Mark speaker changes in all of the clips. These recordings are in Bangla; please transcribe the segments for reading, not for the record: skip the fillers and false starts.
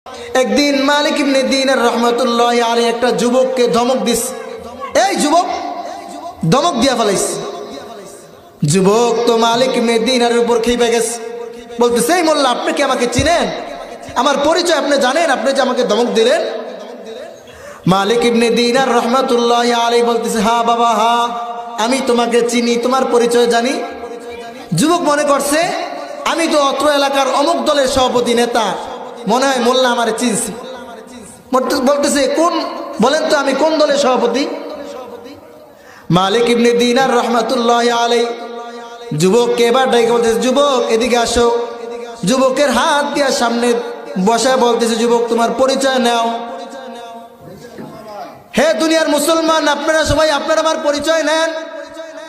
Speaker 1: একদিন মালিক ইবনে দিনার রহমাতুল্লাহি আলাইহি একটা যুবককে ধমক দিস, এই যুবক, ধমক দিয়া ফেলাইস। যুবক তো মালিক ইবনে দিনারের উপর খেপে গেছে, বলতেছে এই মোল্লা, আপনি কি আমাকে চিনেন? আমার পরিচয় আপনি জানেন? আপনি যে আমাকে ধমক দিলেন। মালিক ইবনে দিনার রহমাতুল্লাহি আলাইহি বলতেছে, হ্যাঁ বাবা, হ্যাঁ আমি তোমাকে চিনি, তোমার পরিচয় জানি। যুবক মনে করছে আমি তো অত্র এলাকার অমুক দলের সভাপতি নেতা, মনে হয় মোল্লা আমার চিনছে। বলতেছে কোন, বলেন তো আমি কোন দলের সভাপতি? মালিক ইবনে দিনার রহমাতুল্লাহি আলাইহি যুবককে এবার ডাইকে বলতেছে, যুবক এদিকে আসো। যুবকের হাত দিয়া সামনে বসা বলতেছে, যুবক তোমার পরিচয় নাও। হে দুনিয়ার মুসলমান, আপনারা সবাই আপনার আমার পরিচয় নেন।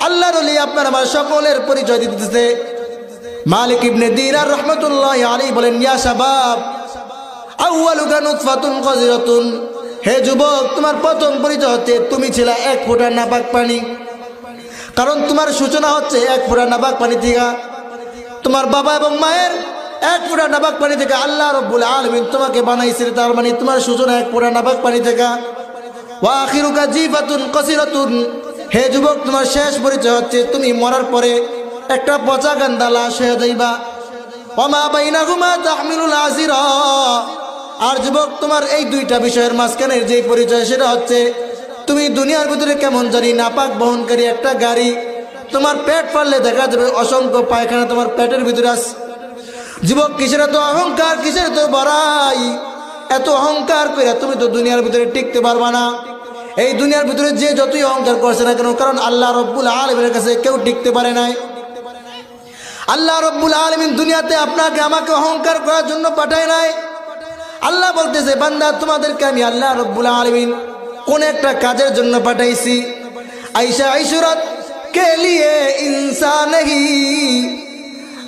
Speaker 1: আল্লাহর ওলি আপনার আমার সকলের পরিচয় দিতেছে। মালিক ইবনে দিনার রহমাতুল্লাহি আলাইহি বলেন, ইয়া শাবাব আউয়ালুকা নুতফাতুন কাযিরাতুন, হে যুবক তোমার প্রথম পরিচয় হচ্ছে তুমি ছিলা এক ফোঁটা নাপাক পানি। কারণ তোমার সূচনা হচ্ছে এক ফোঁটা নাপাক পানি থেকে। তোমার বাবা এবং মায়ের এক ফোঁটা নাপাক পানি থেকে আল্লাহ রাব্বুল আলামিন তোমাকে বানাইছে, তার মানে তোমার সূচনা এক ফোঁটা নাপাক পানি থেকে। ওয়া আখিরুকা জিফাতুন কাসিরাতুন, হে যুবক তোমার শেষ পরিচয় হচ্ছে তুমি মরার পরে একটা পচা গান্দা লাশ হয়ে যাইবা। ওয়া মা বাইনাহুমা তাহমিলুল আজিরা, আর যুবক তোমার এই দুইটা বিষয়ের মাঝখানের যে পরিচয় সেটা হচ্ছে তুমি দুনিয়ার ভিতরে কেমন জানি নাপাক বহনকারী একটা গাড়ি। তোমার পেট ফাড়লে দেখা যাবে অসংখ্য পায়খানা তোমার পেটের ভিতরে আছে। যুবক কিসের এত অহংকার, কিসের এত বড়াই? এত অহংকার করে তুমি তো দুনিয়ার ভিতরে টিকতে পারবা না। এই দুনিয়ার ভিতরে যে যতই অহংকার করছে না কেন, কারণ আল্লাহ রাব্বুল আলামিনের কাছে কেউ টিকতে পারে নাই। আল্লাহ রাব্বুল আলামিন দুনিয়াতে আপনাকে আমাকে অহংকার করার জন্য পাঠায় নাই। আল্লাহ বলতেছে, বান্দা তোমাদেরকে আমি আল্লাহ রাব্বুল আলামিন কোন একটা কাজের জন্য পাঠাইছি। আয়েশা ইশরাত কে লিয়ে ইনসান হি,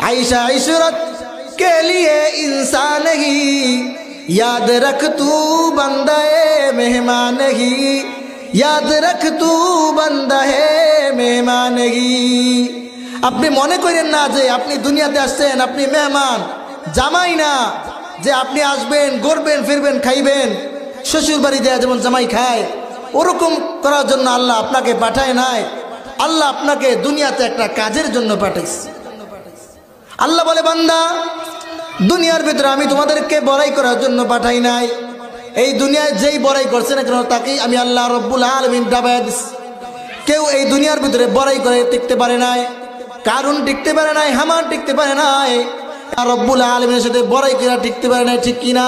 Speaker 1: আয়েশা ইশরাত কে লিয়ে ইনসান হি, याद रख तू बंदा है मेहमान ही, याद रख तू बंदा है मेहमान ही। আপনি মনে করেন না যে আপনি দুনিয়াতে আসছেন, আপনি মেহমান, জামাই না যে আপনি আসবেন, ঘুরবেন, ফিরবেন, খাইবেন। শ্বশুর বাড়ি দেয়া যেমন জামাই খায়, ওরকম করার জন্য আল্লাহ আপনাকে পাঠায় নাই। আল্লাহ আপনাকে দুনিয়াতে একটা কাজের জন্য পাঠাইছে। আল্লাহ বলে, বান্দা দুনিয়ার ভিতরে আমি তোমাদেরকে বড়াই করার জন্য পাঠাই নাই। এই দুনিয়ায় যেই বড়াই করছে না কেন তাকেই আমি আল্লাহ রাব্বুল আলামিন ডাবায় দিছি। কেউ এই দুনিয়ার ভিতরে বড়াই করে টিকতে পারে নাই, কারুন টিকতে পারে নাই, হামান টিকতে পারে নাই, আর রাব্বুল আলামিনের সাথে বড়াই করে টিকতে পারে নাই, ঠিক কিনা?